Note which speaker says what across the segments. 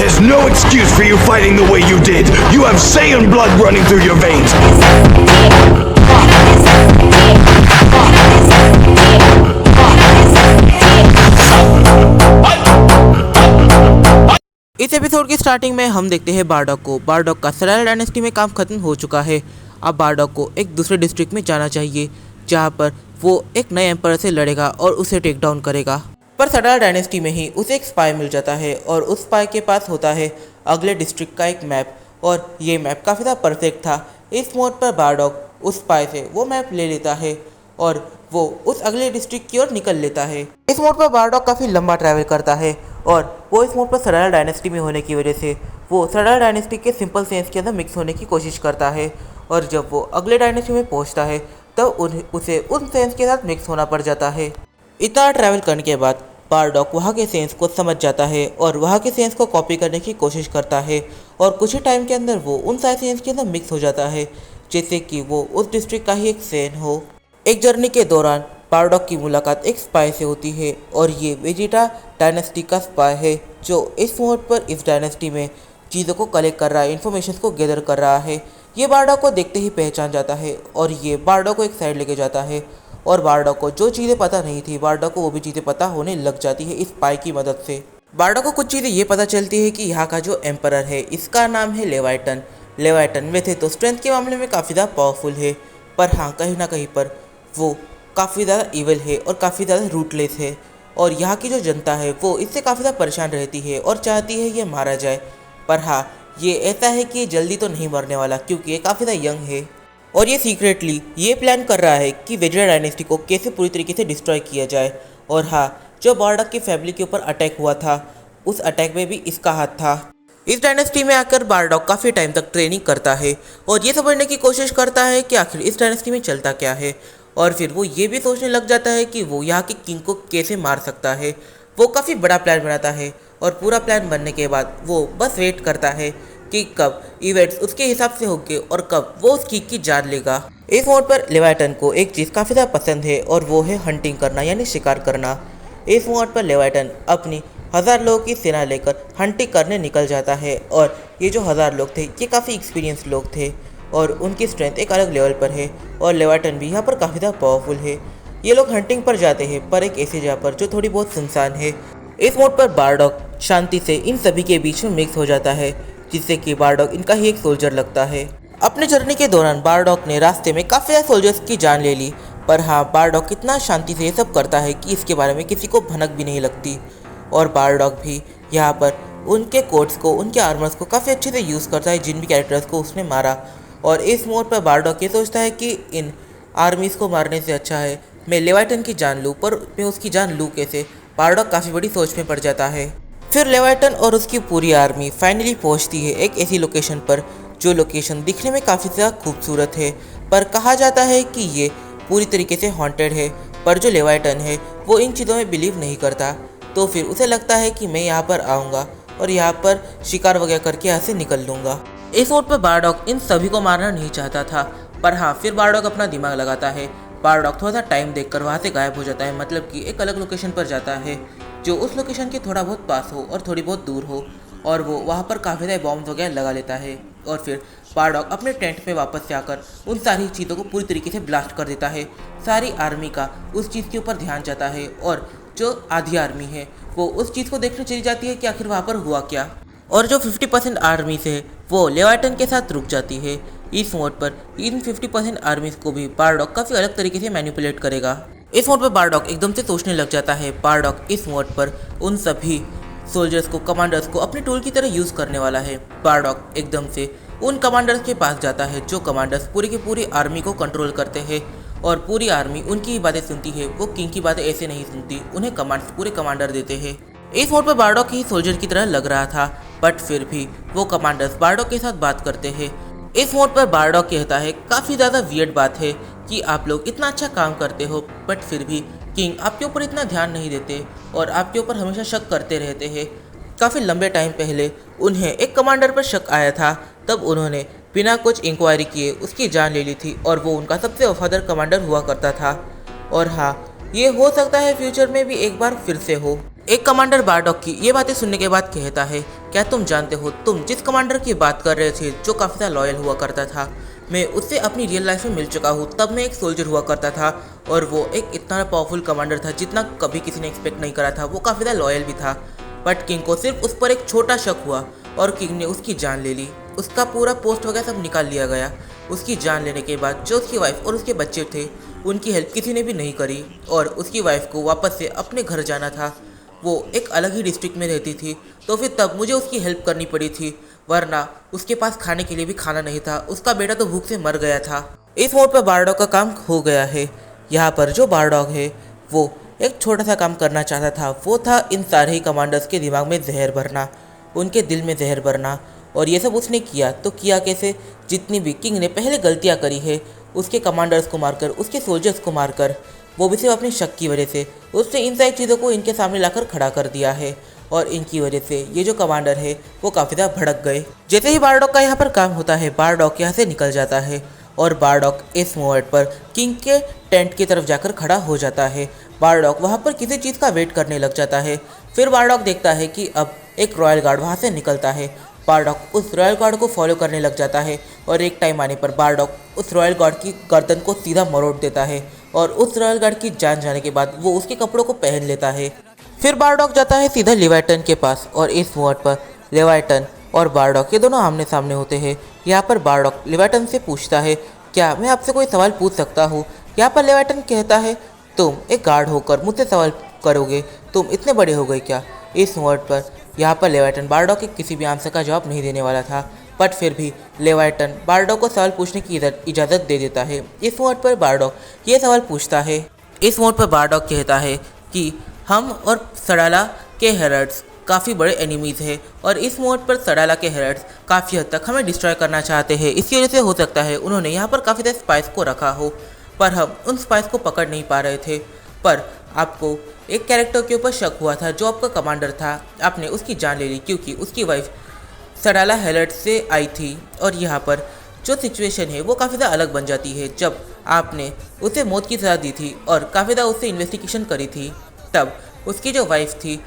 Speaker 1: There's no excuse for you fighting the way you did. You have Saiyan blood running through your veins.
Speaker 2: इस episode की starting में हम देखते हैं Bardock को। बारडॉक का सरायल डायनेस्टी में काम खत्म हो चुका है। अब बारडॉक को एक दूसरे डिस्ट्रिक्ट में जाना चाहिए जहां पर वो एक नए एम्पायर से लड़ेगा और उसे टेक डाउन करेगा। पर सरायल डायनेस्टी में ही उसे एक स्पाई मिल जाता है और उस स्पाई के पास होता है अगले डिस्ट्रिक्ट का एक मैप, और ये मैप काफ़ी ज़्यादा परफेक्ट था। इस मोड पर बारडॉक उस स्पाई से वो मैप ले लेता है और वो उस अगले डिस्ट्रिक्ट की ओर निकल लेता है। इस मोड पर बारडॉक काफ़ी लंबा ट्रैवल करता है और वो इस मोड पर सरायल डायनेस्टी में होने की वजह से वो सरायल डायनेस्टी के सिंपल सेंस के अंदर मिक्स होने की कोशिश करता है, और जब वो अगले डायनेस्टी में पहुंचता है तब उसे उन सेंस के साथ मिक्स होना पड़ जाता है। इतना ट्रैवल करने के बाद बारडॉक वहाँ के सेंस को समझ जाता है और वहाँ के सेंस को कॉपी करने की कोशिश करता है, और कुछ ही टाइम के अंदर वो उन सारे सेंस के अंदर मिक्स हो जाता है जैसे कि वो उस डिस्ट्रिक्ट का ही एक सेन हो। एक जर्नी के दौरान बारडॉक की मुलाकात एक स्पाई से होती है, और ये वेजिटा डायनेस्टी का स्पाई है जो इस मोड पर इस डायनेस्टी में चीज़ों को कलेक्ट कर रहा है, इन्फॉर्मेशन को गैदर कर रहा है। ये बारडॉक को देखते ही पहचान जाता है और ये बारडॉक को एक साइड लेके जाता है, और बारडॉक को जो चीज़ें पता नहीं थी बारडॉक को वो भी चीज़ें पता होने लग जाती है इस स्पाई की मदद से। बारडॉक को कुछ चीज़ें ये पता चलती है कि यहाँ का जो एम्परर है इसका नाम है लेवाइटन। लेवाइटन वैसे तो स्ट्रेंथ के मामले में काफ़ी ज़्यादा पावरफुल है, पर हाँ कहीं ना कहीं पर वो काफ़ी ज़्यादा इविल है और काफ़ी ज़्यादा रूटलेस है, और यहाँ की जो जनता है वो इससे काफ़ी ज़्यादा परेशान रहती है और चाहती है ये मारा जाए। पर हाँ ये ऐसा है कि ये जल्दी तो नहीं मरने वाला क्योंकि ये काफ़ी ज़्यादा यंग है, और ये सीक्रेटली ये प्लान कर रहा है कि वेजिटा डायनेस्टी को कैसे पूरी तरीके से डिस्ट्रॉय किया जाए। और हाँ जो बारडॉक की फैमिली के ऊपर अटैक हुआ था उस अटैक में भी इसका हाथ था। इस डायनेस्टी में आकर बारडॉक काफ़ी टाइम तक ट्रेनिंग करता है और ये समझने की कोशिश करता है कि आखिर इस डायनेस्टी में चलता क्या है, और फिर वो ये भी सोचने लग जाता है कि वो यहाँ के किंग को कैसे मार सकता है। वो काफ़ी बड़ा प्लान बनाता है और पूरा प्लान बनने के बाद वो बस वेट करता है कि कब इवेंट्स उसके हिसाब से होंगे और कब वो उस किंग की जान लेगा। इस मोड पर लेवाइटन को एक चीज़ काफ़ी ज़्यादा पसंद है और वो है हंटिंग करना यानी शिकार करना। इस मोड पर लेवाइटन अपनी 1000 लोगों की सेना लेकर हंटिंग करने निकल जाता है, और ये जो 1000 लोग थे ये काफ़ी एक्सपीरियंस लोग थे और उनकी स्ट्रेंथ एक अलग लेवल पर है, और लेवाइटन भी यहाँ पर काफ़ी ज़्यादा पावरफुल है। ये लोग हंटिंग पर जाते हैं पर एक ऐसी जगह पर जो थोड़ी बहुत सुनसान है। इस मोड पर बारडॉक शांति से इन सभी के बीच में मिक्स हो जाता है जिससे कि बारडॉक इनका ही एक सोल्जर लगता है। अपने जर्नी के दौरान बारडॉक ने रास्ते में काफ़ी ज़्यादा सोल्जर्स की जान ले ली, पर हाँ बारडॉक कितना शांति से ये सब करता है कि इसके बारे में किसी को भनक भी नहीं लगती, और बारडॉक भी यहाँ पर उनके कोड्स को उनके आर्मर्स को काफ़ी अच्छे से यूज़ करता है जिन भी कैरेक्टर्स को उसने मारा। और इस मोड पर बारडॉक ये सोचता है कि इन आर्मीज़ को मारने से अच्छा है मैं लेवाइटन की जान लूँ, पर मैं उसकी जान लूँ कैसे। बारडॉक काफ़ी बड़ी सोच में पड़ जाता है। फिर लेवाइटन और उसकी पूरी आर्मी फाइनली पहुँचती है एक ऐसी लोकेशन पर जो लोकेशन दिखने में काफ़ी ज़्यादा खूबसूरत है, पर कहा जाता है कि ये पूरी तरीके से हॉन्टेड है। पर जो लेवाइटन है वो इन चीज़ों में बिलीव नहीं करता, तो फिर उसे लगता है कि मैं यहाँ पर आऊँगा और यहाँ पर शिकार वगैरह करके यहाँ से निकल लूँगा। इस मोड पर बारडॉक इन सभी को मारना नहीं चाहता था, पर हाँ फिर बारडॉक अपना दिमाग लगाता है। बारडॉक थोड़ा सा टाइम देखकर वहाँ से गायब हो जाता है, मतलब कि एक अलग लोकेशन पर जाता है जो उस लोकेशन के थोड़ा बहुत पास हो और थोड़ी बहुत दूर हो, और वो वहाँ पर काफ़ी सारे बॉम्ब वगैरह लगा लेता है। और फिर बारडॉक अपने टेंट में वापस से आकर उन सारी चीज़ों को पूरी तरीके से ब्लास्ट कर देता है। सारी आर्मी का उस चीज़ के ऊपर ध्यान जाता है, और जो आधी आर्मी है वो उस चीज़ को देखने चली जाती है कि आखिर वहाँ पर हुआ क्या, और जो 50% आर्मी से वो लेवाइटन के साथ रुक जाती है। इस मोड पर इन 50% आर्मीज को भी बारडॉक काफ़ी अलग तरीके से मैनिपुलेट करेगा। इस मोड पर बारडॉक एकदम से सोचने लग जाता है। बारडॉक इस मोड पर उन सभी सोल्जर्स को, कमांडर्स को अपने टूल की तरह यूज़ करने वाला है। बारडॉक एकदम से उन कमांडर्स के पास जाता है जो कमांडर्स पूरी की पूरी आर्मी को कंट्रोल करते हैं, और पूरी आर्मी उनकी ही बातें सुनती है। वो किंग की बातें ऐसे नहीं सुनती, उन्हें कमांड्स पूरे कमांडर देते हैं। इस मोड पर बारडॉक ही सोल्जर की तरह लग रहा था, बट फिर भी वो कमांडर्स बारडॉक के साथ बात करते हैं। इस मोड पर बारडॉक कहता है काफ़ी ज़्यादा वियर्ड बात है कि आप लोग इतना अच्छा काम करते हो बट फिर भी किंग आपके ऊपर इतना ध्यान नहीं देते और आपके ऊपर हमेशा शक करते रहते हैं। काफ़ी लंबे टाइम पहले उन्हें एक कमांडर पर शक आया था, तब उन्होंने बिना कुछ इंक्वायरी किए उसकी जान ले ली थी और वो उनका सबसे वफादार कमांडर हुआ करता था। और हाँ, ये हो सकता है फ्यूचर में भी एक बार फिर से हो। एक कमांडर बारडॉक की ये बातें सुनने के बाद कहता है, क्या तुम जानते हो, तुम जिस कमांडर की बात कर रहे थे जो काफ़ी ज़्यादा लॉयल हुआ करता था, मैं उससे अपनी रियल लाइफ में मिल चुका हूँ। तब मैं एक सोल्जर हुआ करता था और वो एक इतना पावरफुल कमांडर था जितना कभी किसी ने एक्सपेक्ट नहीं करा था। वो काफ़ी ज़्यादा लॉयल भी था, बट किंग को सिर्फ उस पर एक छोटा शक हुआ और किंग ने उसकी जान ले ली। उसका पूरा पोस्ट वगैरह सब निकाल लिया गया। उसकी जान लेने के बाद जो उसकी वाइफ और उसके बच्चे थे उनकी हेल्प किसी ने भी नहीं करी और उसकी वाइफ को वापस से अपने घर जाना था। वो एक अलग ही डिस्ट्रिक्ट में रहती थी, तो फिर तब मुझे उसकी हेल्प करनी पड़ी थी, वरना उसके पास खाने के लिए भी खाना नहीं था। उसका बेटा तो भूख से मर गया था। इस मोड पर बारडॉग का काम हो गया है। यहाँ पर जो बारडॉग है वो एक छोटा सा काम करना चाहता था, वो था इन सारे ही कमांडर्स के दिमाग में जहर भरना, उनके दिल में जहर भरना। और ये सब उसने किया तो किया कैसे, जितनी भी किंग ने पहले गलतियाँ करी है उसके कमांडर्स को मारकर, उसके सोल्जर्स को मारकर, वो भी सिर्फ अपनी शक की वजह से, उसने इन सारी चीज़ों को इनके सामने लाकर खड़ा कर दिया है। और इनकी वजह से ये जो कमांडर है वो काफ़ी ज़्यादा भड़क गए। जैसे ही बारडॉग का यहाँ पर काम होता है, बारडॉग यहाँ से निकल जाता है और बारडॉग इस मोमेंट पर किंग के टेंट की तरफ जाकर खड़ा हो जाता है। बारडॉग वहाँ पर किसी चीज़ का वेट करने लग जाता है। फिर बारडॉग देखता है कि अब एक रॉयल गार्ड वहाँ से निकलता है। बारडॉग उस रॉयल गार्ड को फॉलो करने लग जाता है और एक टाइम आने पर बारडॉग उस रॉयल गार्ड की गर्दन को सीधा मरोड़ देता है और उस रॉयल गार्ड की जान जाने के बाद वो उसके कपड़ों को पहन लेता है। फिर बारडॉग जाता है सीधा लेवाइटन के पास और इस मोड पर लेवाइटन और बारडॉग ये दोनों आमने सामने होते हैं। यहाँ पर बारडॉग लेवाइटन से पूछता है, क्या मैं आपसे कोई सवाल पूछ सकता हूँ। यहाँ पर लेवाइटन कहता है, तुम एक गार्ड होकर मुझसे सवाल करोगे, तुम इतने बड़े हो गए क्या। इस मोड पर यहाँ पर लेवाइटन बारडॉग के किसी भी आंसर का जवाब नहीं देने वाला था, बट फिर भी लेवाइटन बारडॉग को सवाल पूछने की इजाज़त दे देता है। इस मोड पर बारडॉग ये सवाल पूछता है। इस मोड पर बारडॉग कहता है कि हम और सडाला के हेरड्स काफ़ी बड़े एनिमीज़ हैं और इस मोड पर सडाला के हेरड्स काफ़ी हद तक हमें डिस्ट्रॉय करना चाहते हैं। इसी वजह से हो सकता है उन्होंने यहाँ पर काफ़ी सारे स्पाइस को रखा हो, पर हम उन स्पाइस को पकड़ नहीं पा रहे थे। पर आपको एक कैरेक्टर के ऊपर शक हुआ था जो आपका कमांडर था, आपने उसकी जान ले ली क्योंकि उसकी वाइफ सडाला हेरड से आई थी। और यहाँ पर जो सिचुएशन है वो काफ़ी ज़्यादा अलग बन जाती है। जब आपने उसे मौत की सज़ा दी थी और काफ़ी ज़्यादा उससे इन्वेस्टिगेशन करी थी, तब उसकी जो वाइफ थी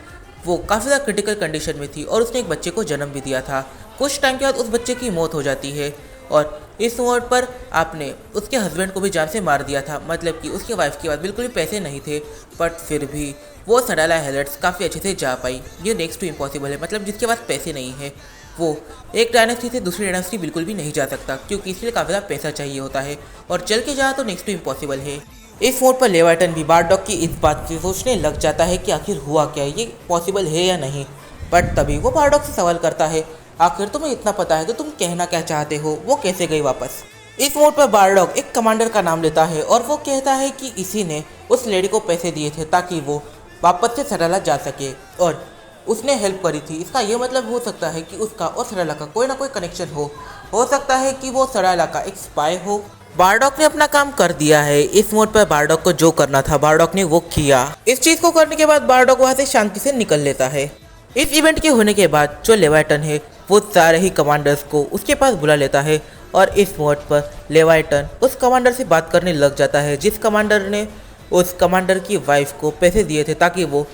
Speaker 2: वो काफ़ी ज़्यादा क्रिटिकल कंडीशन में थी और उसने एक बच्चे को जन्म भी दिया था। कुछ टाइम के बाद उस बच्चे की मौत हो जाती है और इस मोड पर आपने उसके हस्बैंड को भी जान से मार दिया था, मतलब कि उसकी वाइफ के पास बिल्कुल भी पैसे नहीं थे, बट फिर भी वो सडाला हेरड्स काफ़ी अच्छे से जा पाई। ये नेक्स्ट टू इम्पॉसिबल है, मतलब जिसके पास पैसे नहीं है वो एक डायनेस्टी से दूसरी डायनेस्टी बिल्कुल भी नहीं जा सकता, क्योंकि इसके लिए काफ़ी ज़्यादा पैसा चाहिए होता है और चल के जा तो नेक्स्ट टू इम्पॉसिबल है। इस मोड पर लेवाइटन भी बारडॉग की इस बात से सोचने लग जाता है कि आखिर हुआ क्या, ये पॉसिबल है या नहीं। बट तभी वो बारडॉग से सवाल करता है, आखिर तुम्हें इतना पता है तो तुम कहना क्या चाहते हो, वो कैसे गई वापस। इस मोड पर बारडॉग एक कमांडर का नाम लेता है और वो कहता है कि इसी ने उस लेडी को पैसे दिए थे ताकि वो वापस से सडाला जा सके और उसने हेल्प करी थी। इसका ये मतलब हो सकता है कि उसका और सडाला का कोई ना कोई कनेक्शन हो सकता है कि वो सडाला का एक स्पाई हो। बारडॉग ने अपना काम कर दिया है। इस मोड पर बारडॉग को जो करना था बारडॉग ने वो किया। इस चीज़ को करने के बाद बारडॉग वहाँ से शांति से निकल लेता है। इस इवेंट के होने के बाद जो लेवाइटन है वो सारे ही कमांडर्स को उसके पास बुला लेता है और इस मोड पर लेवाइटन उस कमांडर से बात करने लग जाता है जिस कमांडर ने उस कमांडर की वाइफ को पैसे दिए थे ताकि वो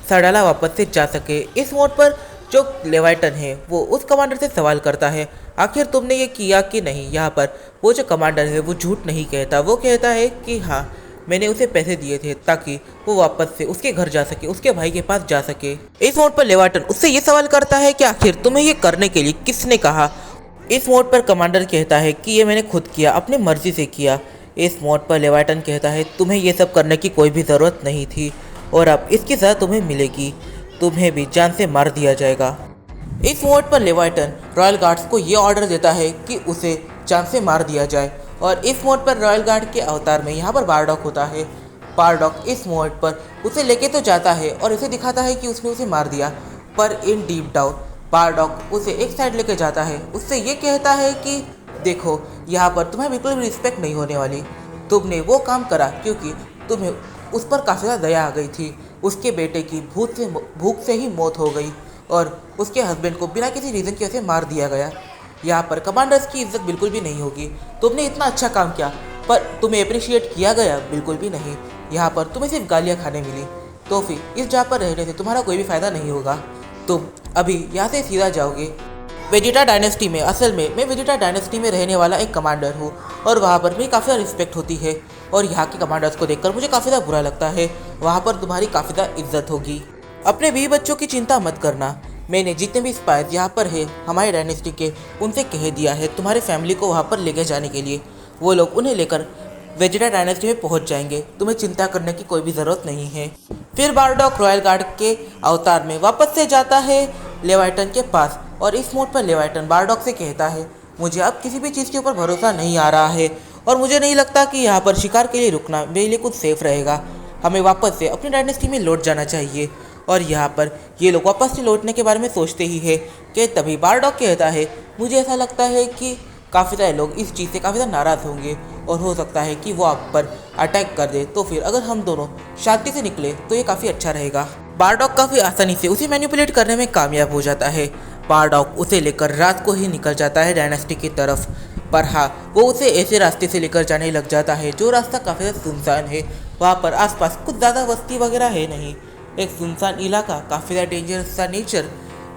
Speaker 2: सडाला वापस से जा सके। इस मोड पर जो लेवाइटन है वो उस कमांडर से सवाल करता है, आखिर तुमने ये किया कि नहीं। यहाँ पर वो जो कमांडर है वो झूठ नहीं कहता, वो कहता है कि हाँ मैंने उसे पैसे दिए थे ताकि वो वापस से उसके घर जा सके, उसके भाई के पास जा सके। इस मोड पर लेवाइटन उससे ये सवाल करता है कि आखिर तुम्हें ये करने के लिए किसने कहा। इस मोड पर कमांडर कहता है कि ये मैंने खुद किया, अपनी मर्जी से किया। इस मोड पर लेवाइटन कहता है तुम्हें ये सब करने की कोई भी ज़रूरत नहीं थी और अब इसकी सज़ा तुम्हें मिलेगी, तुम्हें भी जान से मार दिया जाएगा। इस मोड पर लेवाइटन रॉयल गार्ड्स को ये ऑर्डर देता है कि उसे जान से मार दिया जाए और इस मोड पर रॉयल गार्ड के अवतार में यहाँ पर बारडॉग होता है। बारडॉग इस मोड पर उसे लेके तो जाता है और इसे दिखाता है कि उसने उसे मार दिया, पर इन डीप डाउन बारडॉग उसे एक साइड लेके जाता है। उससे ये कहता है कि देखो यहाँ पर तुम्हें बिल्कुल भी रिस्पेक्ट नहीं होने वाली, तुमने वो काम करा क्योंकि तुम्हें उस पर काफ़ी ज़्यादा दया आ गई थी। उसके बेटे की भूख से ही मौत हो गई और उसके हस्बैंड को बिना किसी रीज़न की वजह से मार दिया गया। यहाँ पर कमांडर्स की इज्जत बिल्कुल भी नहीं होगी। तुमने इतना अच्छा काम किया पर तुम्हें अप्रिशिएट किया गया बिल्कुल भी नहीं। यहाँ पर तुम्हें सिर्फ गालियाँ खाने मिली। तो फिर इस जगह पर रहने से तुम्हारा कोई भी फायदा नहीं होगा। तुम अभी यहाँ से सीधा जाओगे वेजिटा डायनेस्टी में। असल में मैं वेजिटा डायनेस्टी में रहने वाला एक कमांडर हूँ और वहाँ पर मेरी काफ़ी ज़्यादा रिस्पेक्ट होती है और यहाँ के कमांडर्स को देखकर मुझे काफ़ी ज़्यादा बुरा लगता है। वहाँ पर तुम्हारी काफ़ी ज़्यादा इज्जत होगी। अपने बीवी बच्चों की चिंता मत करना। मैंने जितने भी स्पाइस यहाँ पर है हमारे डायनेस्टी के, उनसे कह दिया है तुम्हारे फैमिली को वहाँ पर लेके जाने के लिए। वो लोग उन्हें लेकर वेजिटा डायनेस्टी में पहुँच जाएंगे। तुम्हें चिंता करने की कोई भी ज़रूरत नहीं है। फिर बारडॉक रॉयल गार्ड के अवतार में वापस से जाता है लेवाइटन के पास और इस मोड पर लेवाइटन बारडॉक से कहता है मुझे अब किसी भी चीज़ के ऊपर भरोसा नहीं आ रहा है और मुझे नहीं लगता कि यहाँ पर शिकार के लिए रुकना मेरे लिए कुछ सेफ रहेगा। हमें वापस से अपनी डायनेस्टी में लौट जाना चाहिए। और यहाँ पर ये लोग वापस से लौटने के बारे में सोचते ही है कि तभी बारडॉक कहता है मुझे ऐसा लगता है कि काफ़ी सारे लोग इस चीज़ से काफ़ी ज़्यादा नाराज़ होंगे और हो सकता है कि वो आप पर अटैक कर दे, तो फिर अगर हम दोनों शांति से निकले तो ये काफ़ी अच्छा रहेगा। बारडॉक काफ़ी आसानी से उसे मैनिपुलेट करने में कामयाब हो जाता है। बारडॉक उसे लेकर रात को ही निकल जाता है डायनेस्टी की तरफ। पर हाँ, वो उसे ऐसे रास्ते से लेकर जाने लग जाता है जो रास्ता काफ़ी ज़्यादा सुनसान है। वहाँ पर आसपास कुछ ज़्यादा बस्ती वगैरह है नहीं, एक सुनसान इलाका, काफ़ी ज़्यादा डेंजरस सा नेचर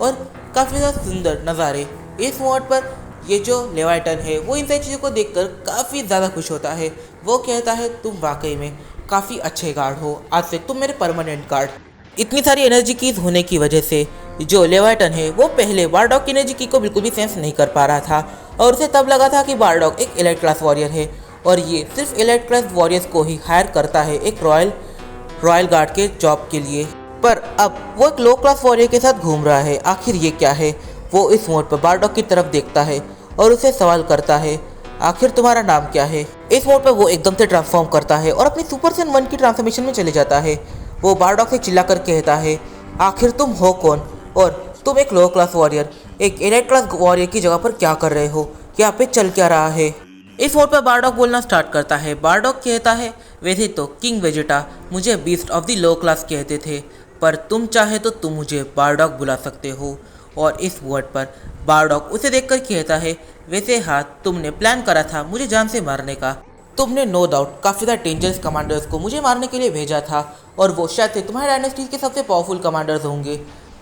Speaker 2: और काफ़ी ज़्यादा सुंदर नज़ारे। इस मोड पर ये जो लेवाइटन है वो इन सारी चीज़ों को देखकर काफ़ी ज़्यादा खुश होता है। वो कहता है तुम वाकई में काफ़ी अच्छे गार्ड हो, आज से तुम मेरे परमानेंट गार्ड। इतनी सारी एनर्जी कीज होने की वजह से जो लेवाइटन है वो पहले बारडॉक की एनर्जी की को बिल्कुल भी सेंस नहीं कर पा रहा था और उसे तब लगा था कि बारडॉक एक एलाइट क्लास वॉरियर है और ये सिर्फ एलाइट क्लास वॉरियर्स को ही हायर करता है एक रॉयल गार्ड के जॉब के लिए। पर अब वो एक लो क्लास वॉरियर के साथ घूम रहा है। आखिर ये क्या है? वो इस मोड पर बारडॉक की तरफ देखता है और उसे सवाल करता है आखिर तुम्हारा नाम क्या है? इस मोड पर वो एकदम से ट्रांसफॉर्म करता है और अपनी सुपर सैयन 1 की ट्रांसफॉर्मेशन में चले जाता है। वो बारडॉक से चिल्लाकर कहता है आखिर तुम हो कौन और तुम एक लो क्लास वॉरियर एक एलाइट क्लास वॉरियर की जगह पर क्या कर रहे हो? यहाँ पे चल क्या रहा है? इस मोड पर बारडॉक बोलना स्टार्ट करता है। बारडॉक कहता है वैसे तो किंग वेजिटा मुझे beast of the low class कहते थे, पर तुम चाहे तो तुम मुझे बारडॉक बुला सकते हो। और इस वर्ड पर बारडॉक उसे देखकर कहता है वैसे हाँ, तुमने प्लान करा था मुझे जान से मारने का। तुमने नो डाउट काफ़ी ज़्यादा डेंजरस कमांडर्स को मुझे मारने के लिए भेजा था और वो शायद से तुम्हारे डायनेस्टी के सबसे पावरफुल कमांडर्स होंगे।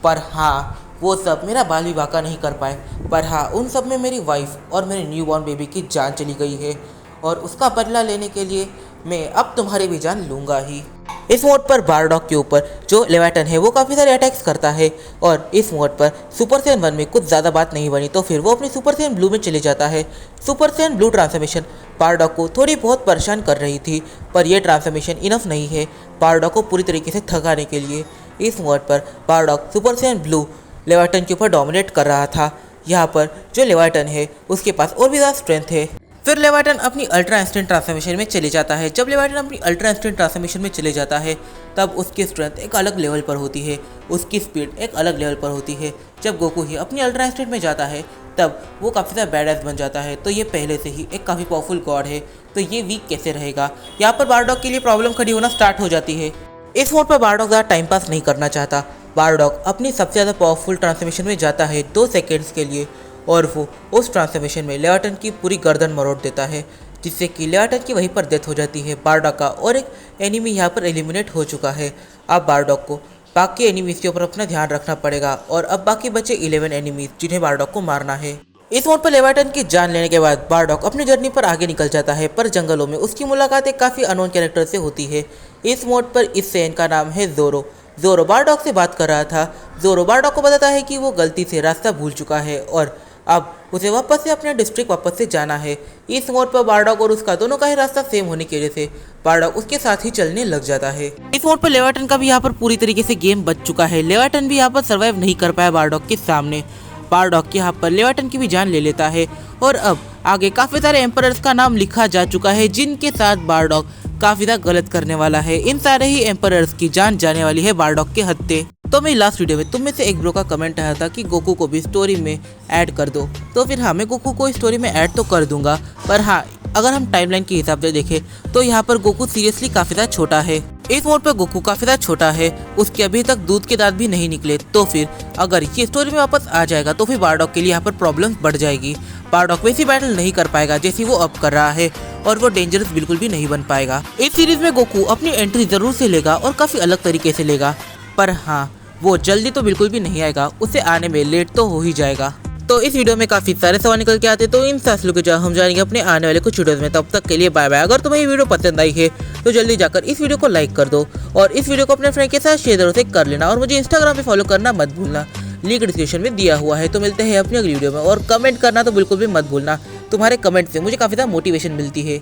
Speaker 2: पर हाँ, वो सब मेरा बाल भी बाका नहीं कर पाए। पर हाँ, उन सब में मेरी वाइफ और मेरे न्यूबॉर्न बेबी की जान चली गई है और उसका बदला लेने के लिए मैं अब तुम्हारी भी जान लूँगा ही। इस मोड पर बारडॉक के ऊपर जो लेवाइटन है वो काफ़ी सारे अटैक्स करता है और इस मोड पर सुपर सैयन 1 में कुछ ज़्यादा बात नहीं बनी तो फिर वो अपनी सुपर सैयन ब्लू में चले जाता है। Super Saiyan blue transformation Bardock को थोड़ी बहुत परेशान कर रही थी, पर यह ट्रांसफॉर्मेशन इनफ नहीं है बारडॉक को पूरी तरीके से थकाने के लिए। इस मोड पर बारडॉक सुपर सैयन ब्लू लेवाइटन के ऊपर डोमिनेट कर रहा था। यहाँ पर जो लेवाइटन है उसके पास और भी ज़्यादा स्ट्रेंथ है। फिर लेवाइटन अपनी अल्ट्रा इंस्टेंट ट्रांसफॉर्मेशन में चले जाता है। जब लेवाइटन अपनी अल्ट्रा इंस्टेंट ट्रांसफॉर्मेशन में चले जाता है तब उसकी स्ट्रेंथ एक अलग लेवल पर होती है, उसकी स्पीड एक अलग लेवल पर होती है। जब गोकू ही अपनी अल्ट्रा इंस्टेंट में जाता है तब वो काफ़ी ज़्यादा बैडएस बन जाता है। तो ये पहले से ही एक काफ़ी पावरफुल गॉड है, तो ये वीक कैसे रहेगा? यहाँ पर बारडॉक के लिए प्रॉब्लम खड़ी होना स्टार्ट हो जाती है। इस मोड पर बारडॉक ज़्यादा टाइम पास नहीं करना चाहता। बारडॉक अपनी सबसे ज़्यादा पावरफुल ट्रांसफॉर्मेशन में जाता है 2 सेकेंड्स के लिए और वो उस ट्रांसफॉर्मेशन में लेवाइटन की पूरी गर्दन मरोड़ देता है, जिससे कि लेवाइटन की वहीं पर डेथ हो जाती है बारडॉक का और एक एनिमी यहाँ पर एलिमिनेट हो चुका है। अब बारडॉक को बाकी एनिमीज के ऊपर अपना ध्यान रखना पड़ेगा और अब बाकी बचे 11 एनिमीज जिन्हें बारडॉक को मारना है। इस मोड पर लेवाइटन की जान लेने के बाद बारडॉक अपनी जर्नी पर आगे निकल जाता है, पर जंगलों में उसकी मुलाकात एक काफ़ी अननोन कैरेक्टर से होती है। इस मोड पर इस सैयन का नाम है ज़ोरो। ज़ोरो बारडॉक से बात कर रहा था। ज़ोरो बारडॉक को बताता है कि वो गलती से रास्ता भूल चुका है और अब उसे वापस से अपने डिस्ट्रिक्ट वापस से जाना है। इस मोड पर बारडॉक और उसका दोनों का ही रास्ता सेम होने की वजह से बारडॉक उसके साथ ही चलने लग जाता है। इस मोड पर लेवाइटन का भी यहाँ पर पूरी तरीके से गेम बच चुका है। लेवाइटन भी यहाँ पर सर्वाइव नहीं कर पाया बारडॉक के सामने। बारडॉक यहाँ पर लेवाइटन की भी जान ले लेता है और अब आगे काफ़ी सारे एम्परर्स का नाम लिखा जा चुका है जिनके साथ बारडॉक काफ़ी ज़्यादा गलत करने वाला है। इन सारे ही एम्परर्स की जान जाने वाली है बारडॉक के हत्थे। तो मेरी लास्ट वीडियो में तुम में से एक ब्रो का कमेंट आया था कि गोकू को भी स्टोरी में ऐड कर दो, तो फिर हाँ, मैं गोकू को स्टोरी में ऐड तो कर दूंगा। पर हाँ, अगर हम टाइमलाइन के हिसाब से देखें तो यहाँ पर गोकू सीरियसली काफ़ी ज़्यादा छोटा है। इस मोड पर गोकू काफ़ी ज़्यादा छोटा है, उसके अभी तक दूध के दांत भी नहीं निकले। तो फिर अगर ये स्टोरी में वापस आ जाएगा तो फिर बारडॉक के लिए यहाँ पर प्रॉब्लम बढ़ जाएगी। बारडॉक वैसी बैटल नहीं कर पाएगा जैसी वो अब कर रहा है और वो डेंजरस बिल्कुल भी नहीं बन पाएगा। इस सीरीज में गोकू अपनी एंट्री जरूर से लेगा और काफी अलग तरीके से लेगा, पर हाँ वो जल्दी तो बिल्कुल भी नहीं आएगा, उसे आने में लेट तो हो ही जाएगा। तो इस वीडियो में काफी सारे सवाल निकल के आते, तो इन फैसलों के जवाब हम जानेंगे अपने आने वाले कुछ वीडियोस में। तब तक के लिए बाय बाय। अगर तुम्हें ये वीडियो पसंद आई है तो जल्दी जाकर इस वीडियो को लाइक कर दो और इस वीडियो को अपने फ्रेंड के साथ शेयर जरूर से कर लेना और मुझे इंस्टाग्राम पे फॉलो करना मत भूलना, लिंक डिस्क्रिप्शन में दिया हुआ है। तो मिलते हैं अपनी अगली वीडियो में और कमेंट करना तो बिल्कुल भी मत भूलना, तुम्हारे कमेंट से मुझे काफी ज्यादा मोटिवेशन मिलती है।